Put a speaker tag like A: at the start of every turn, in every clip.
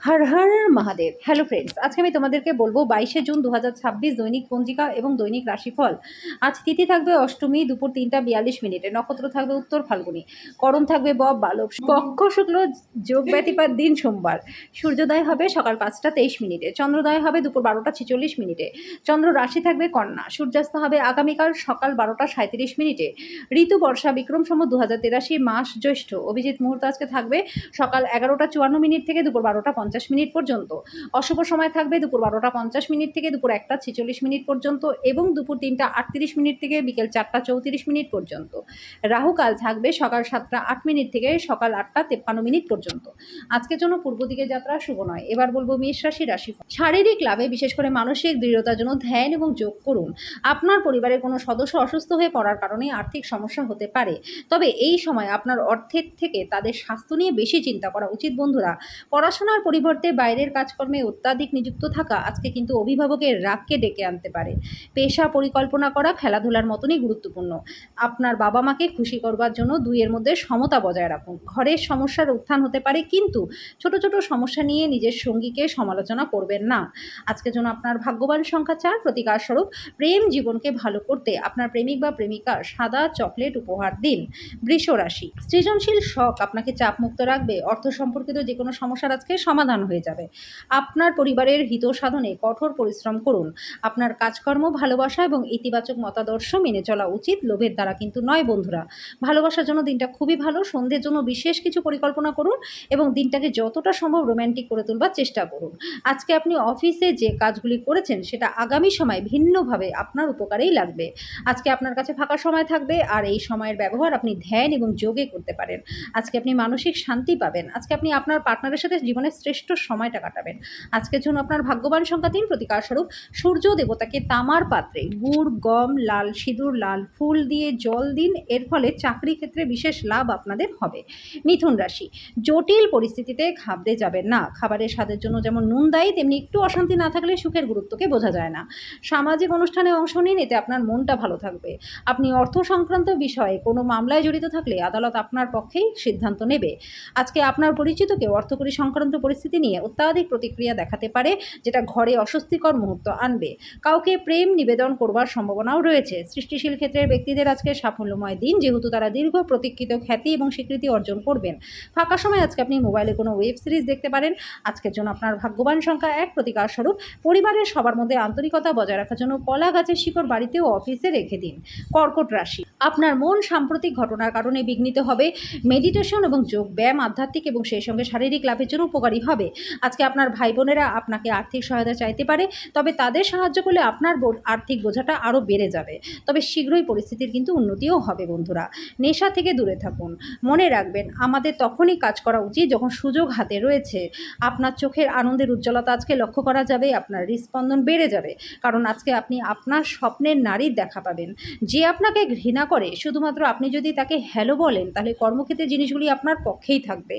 A: Har Har Mahadev. Hello friends, আজকে আমি তোমাদেরকে বলবো 22শে জুন 2026 দৈনিক পঞ্জিকা এবং দৈনিক রাশিফল। আজ তিথি থাকবে অষ্টমী দুপুর 3টা 42 মিনিটে, নক্ষত্র থাকবে উত্তর ফাল্গুনী, করণ থাকবে বব বালব, পক্ষ শুক্ল যোগ ব্যতিপাত দিন সোমবার, সূর্যোদয় হবে সকাল 5টা 23 মিনিটে, চন্দ্রোদয় হবে দুপুর 12টা 46 মিনিটে, চন্দ্র রাশি থাকবে কন্যা, সূর্যাস্ত হবে আগামীকাল সকাল 12টা 37 মিনিটে, ঋতু বর্ষা, বিক্রম সম্বত 2083, মাস জ্যৈষ্ঠ, অভিজিৎ মুহূর্ত আজকে থাকবে সকাল 11টা 54 মিনিট থেকে দুপুর 12টা 50 মিনিট পর্যন্ত, অশুভ সময় থাকবে দুপুর 12টা 50 মিনিট থেকে দুপুর 1টা 46 মিনিট পর্যন্ত এবং দুপুর 3টা 38 মিনিট থেকে বিকেল 4টা 34 মিনিট পর্যন্ত। রাহু কাল থাকবে সকাল 7টা 8 মিনিট থেকে সকাল 8টা 53 মিনিট পর্যন্ত। আজকের জন্য পূর্ব দিকে যাত্রা শুভ নয়। এবার বলবো মেষ রাশি রাশিফল। শারীরিক লাভে, বিশেষ করে মানসিক দৃঢ়তার জন্য ধ্যান এবং যোগ করুন। আপনার পরিবারের কোনো সদস্য অসুস্থ হয়ে পড়ার কারণে আর্থিক সমস্যা হতে পারে, তবে এই সময় আপনার অর্থের থেকে তাদের স্বাস্থ্য নিয়ে বেশি চিন্তা করা উচিত। বন্ধুরা, পড়াশোনার পরিবর্তে বাইরের কাজকর্মে অত্যাধিক নিযুক্ত থাকা আজকে কিন্তু অভিভাবকের রাগকে ডেকে আনতে পারে। পেশা পরিকল্পনা করা খেলাধুলার মতনই গুরুত্বপূর্ণ। আপনার বাবা মাকে খুশি করবার জন্য দুইয়ের মধ্যে সমতা বজায় রাখুন। ঘরের সমস্যার উত্থান হতে পারে, কিন্তু ছোট ছোট সমস্যা নিয়ে নিজের সঙ্গীকে সমালোচনা করবেন না। আজকের জন্য আপনার ভাগ্যবান সংখ্যা 4, প্রতিকার স্বরূপ প্রেম জীবনকে ভালো করতে আপনার প্রেমিক বা প্রেমিকা সাদা চকলেট উপহার দিন। বৃষ রাশি, সৃজনশীল শখ আপনাকে চাপমুক্ত রাখবে। অর্থ সম্পর্কিত যে কোনো সমস্যার আজকে সমাধান হয়ে যাবে। আপনার পরিবারের হিত সাধনে কঠোর পরিশ্রম করুন। আপনার কাজকর্ম, ভালোবাসা এবং ইতিবাচক মতাদর্শ মেনে চলা উচিত, লোভের দ্বারা কিন্তু নয়। বন্ধুরা, ভালোবাসার জন্য দিনটা খুবই ভালো। সন্ধ্যের জন্য বিশেষ কিছু পরিকল্পনা করুন এবং দিনটাকে যতটা সম্ভব রোম্যান্টিক করে তুলবার চেষ্টা করুন। আজকে আপনি অফিসে যে কাজগুলি করেছেন সেটা আগামী সময় ভিন্নভাবে আপনার উপকারেই লাগবে। আজকে আপনার কাছে ফাঁকা সময় থাকবে, আর এই সময়ের ব্যবহার আপনি ধ্যান এবং যোগে করতে পারেন। আজকে আপনি মানসিক শান্তি পাবেন। আজকে আপনি আপনার পার্টনারের সাথে জীবনের শ্রেষ্ঠ সময়টা কাটাবেন। আজকের জন্য আপনার ভাগ্যবান সংখ্যা 3, প্রতিকার স্বরূপ সূর্য দেবতাকে তামার পাত্রে গুড়, গম, লাল সিঁদুর, লাল ফুল দিয়ে জল দিন। এর ফলে চাকরি ক্ষেত্রে বিশেষ লাভ আপনাদের হবে। মিথুন রাশি, জটিল পরিস্থিতিতে ঘাবড়ে যাবেন না। খাবারের স্বাদের জন্য যেমন নুন দায়ী, তেমনি একটু অশান্তি না থাকলে সুখের গুরুত্বকে বোঝা যায় না। সামাজিক অনুষ্ঠানে অংশ নিন, এতে আপনার মনটা ভালো থাকবে। আপনি অর্থ সংক্রান্ত বিষয়ে কোনো মামলায় জড়িত থাকলে আদালত আপনার পক্ষেই সিদ্ধান্ত নেবে। আজকে আপনার পরিচিত কেউ অর্থকরী সংক্রান্ত পরিস্থিতি নিয়ে অত্যাধিক প্রতিক্রিয়া দেখাতে পারে, যেটা ঘরে অস্বস্তিকর মুহূর্ত আনবে। কাউকে প্রেম নিবেদন করবার সম্ভাবনাও রয়েছে। সৃষ্টিশীল ক্ষেত্রের ব্যক্তিদের আজকে সাফল্যময় দিন, যেহেতু তারা দীর্ঘ প্রতীক্ষিত খ্যাতি এবং স্বীকৃতি অর্জন করবেন। ফাঁকা সময় আজকে আপনি মোবাইলে কোনো ওয়েব সিরিজ দেখতে পারেন। আজকের জন্য আপনার ভাগ্যবান সংখ্যা 1, প্রতিকার স্বরূপ পরিবারের সবার মধ্যে আন্তরিকতা বজায় রাখার জন্য কলা গাছের শিকড় বাড়িতে ও অফিসে রেখে দিন। কর্কট রাশি, আপনার মন সাম্প্রতিক ঘটনার কারণে বিঘ্নিত হবে। মেডিটেশন এবং যোগ ব্যায়াম আধ্যাত্মিক এবং সেই সঙ্গে শারীরিক লাভের জন্য উপকারী হবে। আজকে আপনার ভাই বোনেরা আপনাকে আর্থিক সহায়তা চাইতে পারে, তবে তাদের সাহায্য করলে আপনার আর্থিক বোঝাটা আরও বেড়ে যাবে। তবে শীঘ্রই পরিস্থিতির কিন্তু উন্নতিও হবে। বন্ধুরা, নেশা থেকে দূরে থাকুন। মনে রাখবেন, আমাদের তখনই কাজ করা উচিত যখন সুযোগ হাতে রয়েছে। আপনার চোখের আনন্দের উজ্জ্বলতা আজকে লক্ষ্য করা যাবে। আপনার হৃদস্পন্দন বেড়ে যাবে, কারণ আজকে আপনি আপনার স্বপ্নের নারীর দেখা পাবেন। যে আপনাকে ঘৃণা করে, শুধুমাত্র আপনি যদি তাকে হ্যালো বলেন, তাহলে কর্মক্ষেত্রে জিনিসগুলি আপনার পক্ষেই থাকবে।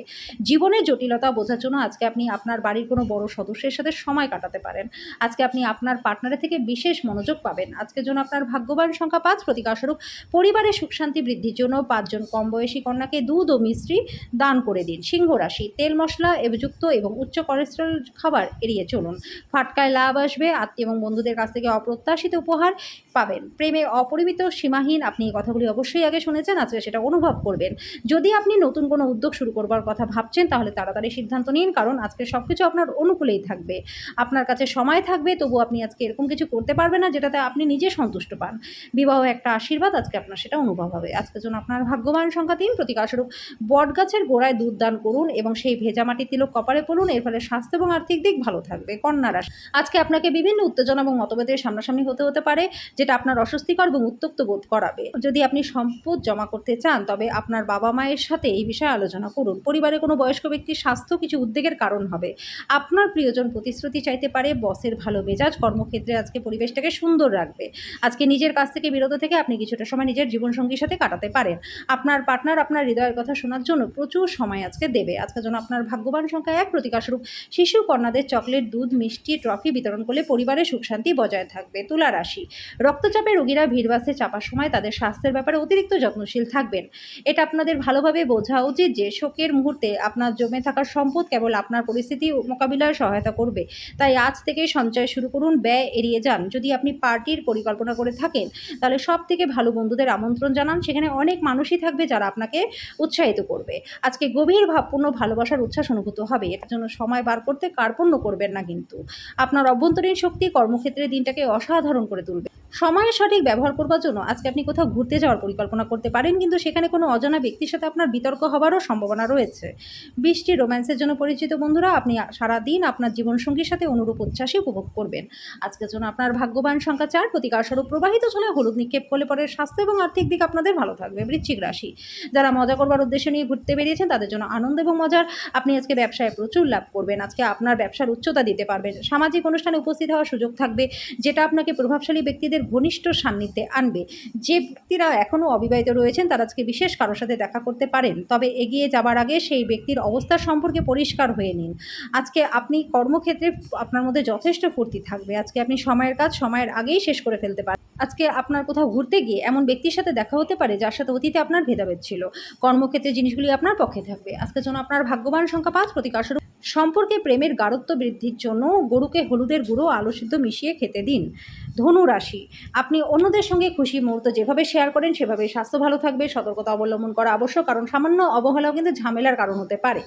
A: জীবনের জটিলতা বোঝার জন্য আজকে আপনি আপনার বাড়ির কোনো বড় সদস্যের সাথে সময় কাটাতে পারেন। আজকে আপনি আপনার পার্টনারের থেকে বিশেষ মনোযোগ পাবেন। আজকের জন্য আপনার ভাগ্যবান সংখ্যা 5, প্রতিকার স্বরূপ পরিবারের সুখ শান্তি বৃদ্ধির জন্য 5 জন কম বয়সী কন্যাকে দুধ ও মিষ্টি দান করে দিন। সিংহ রাশি, তেল মশলা যুক্ত এবং উচ্চ কোলেস্টেরল খাবার এড়িয়ে চলুন। ফাটকায় লাভ আসবে। আত্মীয় এবং বন্ধুদের কাছ থেকে অপ্রত্যাশিত উপহার পাবেন। প্রেমে অপরিমিত সীমাহীন, আপনি এই কথাগুলি অবশ্যই আগে শুনেছেন, আজকে সেটা অনুভব করবেন। যদি আপনি নতুন কোনো উদ্যোগ শুরু করবার কথা ভাবছেন, তাহলে তাড়াতাড়ি সিদ্ধান্ত নিন, কারণ আজকে সব কিছু আপনার অনুকূলেই থাকবে। আপনার কাছে সময় থাকবে, তবু আপনি আজকে এরকম কিছু করতে পারবেন না যেটাতে আপনি নিজে সন্তুষ্ট পান। বিবাহ একটা আশীর্বাদ, আজকে আপনার সেটা অনুভব হবে। আজকের জন্য আপনার ভাগ্যবান সংখ্যা 3, প্রতিকার স্বরূপ বট গাছের গোড়ায় দুধ দান করুন এবং সেই ভেজা মাটির তিলক কপালে পড়ুন। এর ফলে স্বাস্থ্য এবং আর্থিক দিক ভালো থাকবে। কন্যা রাশি, আজকে আপনাকে বিভিন্ন উত্তেজনা এবং মতভেদের সামনাসামনি হতে পারে, যেটা আপনার অস্বস্তিকর এবং উত্তক্ত বোধ করাবে। যদি আপনি সম্পদ জমা করতে চান, তবে আপনার বাবা মায়ের সাথে এই বিষয়ে আলোচনা করুন। পরিবারে কোনো বয়স্ক ব্যক্তির স্বাস্থ্য কিছু উদ্বেগের কারণ হবে। আপনার প্রিয়জন প্রতিশ্রুতি চাইতে পারে। বসের ভালো মেজাজ কর্মক্ষেত্রে আজকে পরিবেশটাকে সুন্দর রাখবে। আজকে নিজের কাছ থেকে বিরত থেকে আপনি কিছুটা সময় নিজের জীবনসঙ্গীর সাথে কাটাতে পারেন। আপনার পার্টনার আপনার হৃদয়ের কথা শোনার জন্য প্রচুর সময় আজকে দেবে। আজকের জন্য আপনার ভাগ্যবান সংখ্যা 1, প্রতিকার স্বরূপ শিশু কন্যাদের চকলেট, দুধ, মিষ্টি, ট্রফি বিতরণ করলে পরিবারের সুখ শান্তি বজায় থাকবে। তুলা রাশি, রক্তচাপের রোগীরা ভিড়বাসে চাপার সময় তাদের স্বাস্থ্য স্বাস্থ্যের ব্যাপারে অতিরিক্ত যত্নশীল থাকবেন। এটা আপনাদের ভালোভাবে বোঝা উচিত যে শোকের মুহূর্তে আপনার জমে থাকা সম্পদ কেবল আপনার পরিস্থিতি মোকাবিলায় সহায়তা করবে। তাই আজ থেকেই সঞ্চয় শুরু করুন, ব্যয় এড়িয়ে যান। যদি আপনি পার্টির পরিকল্পনা করে থাকেন তাহলে সবথেকে ভালো বন্ধুদের আমন্ত্রণ জানান। সেখানে অনেক মানুষই থাকবে যারা আপনাকে উৎসাহিত করবে। আজকে গভীর ভাবপূর্ণ ভালোবাসার উচ্ছ্বাস অনুভূত হবে। এটার জন্য সময় বার করতে কার্পণ্য করবেন না কিন্তু। আপনার অভ্যন্তরীণ শক্তি কর্মক্ষেত্রে দিনটাকে অসাধারণ করে তুলবে। সময়ের সঠিক ব্যবহার করবার জন্য আজকে আপনি কোথাও ঘুরতে যাওয়ার পরিকল্পনা করতে পারেন, কিন্তু সেখানে কোনো অজানা ব্যক্তির সাথে আপনার বিতর্ক হবারও সম্ভাবনা রয়েছে। বৃষ্টি রোম্যান্সের জন্য পরিচিত বন্ধুরা, আপনি সারাদিন আপনার জীবনসঙ্গীর সাথে অনুরূপ উচ্ছ্বাসই উপভোগ করবেন। আজকের জন্য আপনার ভাগ্যবান সংখ্যা 4, প্রতিকারস্বরূপ প্রবাহিত চলে হলুদ নিক্ষেপ করলে পরে স্বাস্থ্য এবং আর্থিক দিক আপনাদের ভালো থাকবে। বৃশ্চিক রাশি, যারা মজা করবার উদ্দেশ্য নিয়ে ঘুরতে বেরিয়েছেন তাদের জন্য আনন্দ এবং মজার। আপনি আজকে ব্যবসায় প্রচুর লাভ করবেন। আজকে আপনার ব্যবসার উচ্চতা দিতে পারবেন। সামাজিক অনুষ্ঠানে উপস্থিত হওয়ার সুযোগ থাকবে, যেটা আপনাকে প্রভাবশালী ব্যক্তিদের ঘনিষ্ঠ সান্নিধ্যে আনবে। যে ব্যক্তিরা এখনও অবিবাহিত রয়েছেন তারা আজকে বিশেষ কারোর সাথে দেখা করতে পারেন, তবে এগিয়ে যাবার আগে সেই ব্যক্তির অবস্থা সম্পর্কে পরিষ্কার হয়ে নিন। আজকে আপনি কর্মক্ষেত্রে আপনার মধ্যে যথেষ্ট ফুর্তি থাকবে। আজকে আপনি সময়ের কাজ সময়ের আগেই শেষ করে ফেলতে পারেন। আজকে আপনার কোথাও ঘুরতে গিয়ে এমন ব্যক্তির সাথে দেখা হতে পারে যার সাথে অতীতে আপনার ভেদাভেদ ছিল। কর্মক্ষেত্রে জিনিসগুলি আপনার পক্ষে থাকবে। আজকের জন্য আপনার ভাগ্যবান সংখ্যা 5, প্রতিকারস্বরূপ সম্পর্কে প্রেমের গাঢ়ত্ব বৃদ্ধির জন্য গরুকে হলুদের গুঁড়ো আলু সিদ্ধ মিশিয়ে খেতে দিন। ধনু রাশি, আপনি অন্যদের সঙ্গে খুশি মুহূর্ত যেভাবে শেয়ার করেন সেভাবে স্বাস্থ্য ভালো থাকবে। সতর্কতা অবলম্বন করা আবশ্যক, কারণ সামান্য অবহেলাও কিন্তু ঝামেলার কারণ হতে পারে।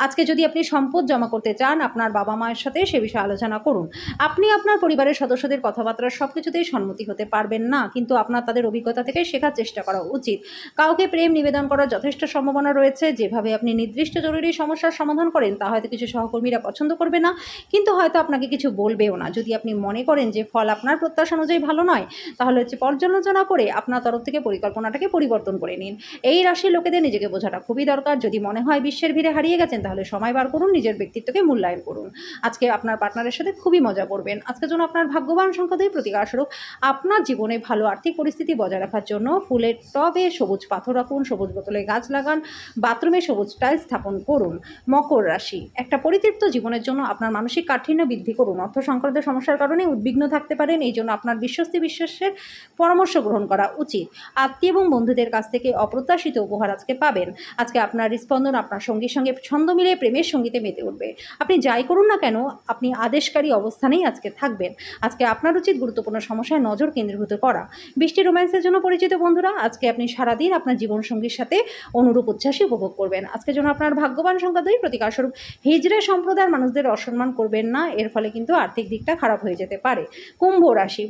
A: আজকে যদি আপনি সম্পদ জমা করতে চান, আপনার বাবা মায়ের সাথে সে বিষয়ে আলোচনা করুন। আপনি আপনার পরিবারের সদস্যদের কথাবার্তা সব কিছুতেই সম্মতি হতে পারবেন না, কিন্তু আপনার তাদের অভিজ্ঞতা থেকে শেখার চেষ্টা করা উচিত। কাউকে প্রেম নিবেদন করার যথেষ্ট সম্ভাবনা রয়েছে। যেভাবে আপনি নির্দিষ্ট জরুরি সমস্যার সমাধান করেন তা হয়তো কিছু সহকর্মীরা পছন্দ করবে না, কিন্তু হয়তো আপনাকে কিছু বলবেও না। যদি আপনি মনে করেন যে ফল আপনার প্রত্যাশা অনুযায়ী ভালো নয়, তাহলে পর্যালোচনা করে আপনার তরফ থেকে পরিকল্পনাটাকে পরিবর্তন করে নিন। এই রাশির লোকেদের নিজেকে বোঝাটা খুবই দরকার। যদি মনে হয় বিশ্বের ভিড়ে হারিয়ে গেছেন, তাহলে সময় বার করুন, নিজের ব্যক্তিত্বকে মূল্যায়ন করুন। আজকে আপনার পার্টনারের সাথে খুবই মজা করবেন। আজকের জন্য আপনার ভাগ্যবান সংখ্যা 2, প্রতিকারস্বরূপ আপনার জীবনে ভালো আর্থিক পরিস্থিতি বজায় রাখার জন্য ফুলের টবে সবুজ পাথর রাখুন, সবুজ বোতলে গাছ লাগান, বাথরুমে সবুজ টাইলস স্থাপন করুন। মকর রাশি, একটা পরিতৃপ্ত জীবনের জন্য আপনার মানসিক কাঠিন্য বৃদ্ধি করুন। অর্থ সংক্রান্ত সমস্যার কারণে উদ্বিগ্ন থাকতে পারেন, এই জন্য আপনার বিশ্বাসের পরামর্শ গ্রহণ করা উচিত। আত্মীয় এবং বন্ধুদের কাছ থেকে অপ্রত্যাশিত উপহার আজকে পাবেন। আজকে আপনার স্পন্দন আপনার সঙ্গীর সঙ্গে ছন্দ মিলিয়ে প্রেমের সঙ্গীতে মেতে উঠবে। আপনি যাই করুন না কেন, আপনি আদেশকারী অবস্থানেই আজকে থাকবেন। আজকে আপনার উচিত গুরুত্বপূর্ণ সমস্যায় নজর কেন্দ্রীভূত করা। বৃষ্টি রোম্যান্সের জন্য পরিচিত বন্ধুরা, আজকে আপনি সারাদিন আপনার জীবনসঙ্গীর সাথে অনুরূপ উচ্ছ্বাসই উপভোগ করবেন। আজকের জন্য আপনার ভাগ্যবান সংখ্যা 2, প্রতিকারস্বরূপ হিজড়ে সম্প্রদায়ের মানুষদের অসম্মান করবেন না, এর ফলে কিন্তু আর্থিক দিকটা খারাপ হয়ে যেতে পারে। কুম্ভ রাশি,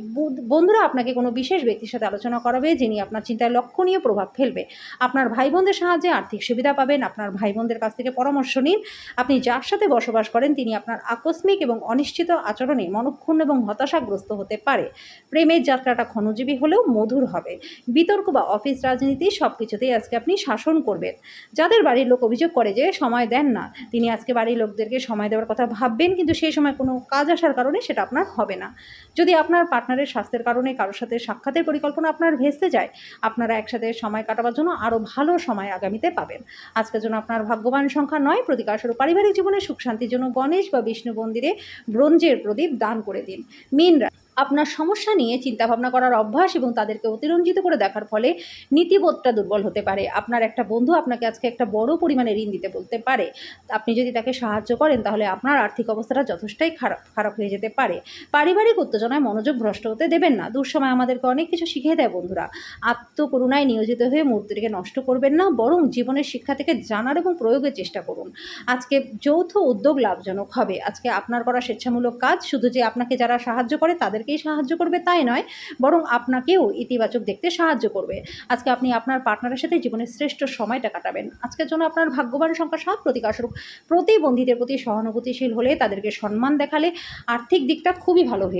A: বন্ধুরা আপনাকে কোনো বিশেষ ব্যক্তির সাথে আলোচনা করাবে যিনি আপনার চিন্তায় লক্ষণীয় প্রভাব ফেলবে। আপনার ভাই বোনদের সাহায্যে আর্থিক সুবিধা পাবেন। আপনার ভাই বোনদের কাছ থেকে পরামর্শ নিন। আপনি যার সাথে বসবাস করেন তিনি আপনার আকস্মিক এবং অনিশ্চিত আচরণে মনক্ষুণ্ণ এবং হতাশাগ্রস্ত হতে পারে। প্রেমের যাত্রাটা ক্ষণজীবী হলেও মধুর হবে। বিতর্ক বা অফিস রাজনীতি সব কিছুতেই আজকে আপনি শাসন করবেন। যাদের বাড়ির লোক অভিযোগ করে যে সময় দেন না, তিনি আজকে বাড়ির লোকদেরকে সময় দেওয়ার কথা ভাববেন, কিন্তু সেই সময় কোনো কাজ আসার কারণে সেটা আপনার হবে না। যদি আপনার পার্টনারের স্বাস্থ্যের কারণে কারোর সাথে সাক্ষাতের পরিকল্পনা আপনার ভেস্তে যায়, আপনারা একসাথে সময় কাটাবার জন্য আরও ভালো সময় আগামীতে পাবেন। আজকের জন্য আপনার ভাগ্যবান সংখ্যা 9, প্রতিকারস্বরূপ পারিবারিক জীবনে সুখ শান্তির জন্য গণেশ বা বিষ্ণু মন্দিরে ব্রোঞ্জের প্রদীপ দান করে দিন। মীন রাশি, আপনার সমস্যা নিয়ে চিন্তাভাবনা করার অভ্যাস এবং তাদেরকে অতিরঞ্জিত করে দেখার ফলে নীতিবোধটা দুর্বল হতে পারে। আপনার একটা বন্ধু আপনাকে আজকে একটা বড় পরিমাণে ঋণ দিতে বলতে পারে। আপনি যদি তাকে সাহায্য করেন তাহলে আপনার আর্থিক অবস্থাটা যথেষ্টই খারাপ হয়ে যেতে পারে। পারিবারিক উত্তেজনায় মনোযোগ ভ্রষ্ট হতে দেবেন না। দুঃসময় আমাদেরকে অনেক কিছু শিখিয়ে দেয় বন্ধুরা। আত্মকরুণায় নিয়োজিত হয়ে মুহূর্তটিকে নষ্ট করবেন না, বরং জীবনের শিক্ষা থেকে জানার এবং প্রয়োগের চেষ্টা করুন। আজকে যৌথ উদ্যোগ লাভজনক হবে। আজকে আপনার করা স্বেচ্ছামূলক কাজ শুধু যে আপনাকে যারা সাহায্য করে তাদেরকেই সাহায্য করবে তাই নয়, বরং আপনাকেও ইতিবাচক দেখতে সাহায্য করবে। আজকে আপনি আপনার পার্টনারের সাথে জীবনের শ্রেষ্ঠ সময়টা কাটাবেন। আজকের জন্য আপনার ভাগ্যবান সংখ্যা 7, প্রতিকারস্বরূপ প্রতিবন্ধীদের প্রতি সহানুভূতিশীল হলে, তাদেরকে সম্মান দেখালে আর্থিক দিকটা খুবই ভালো হয়ে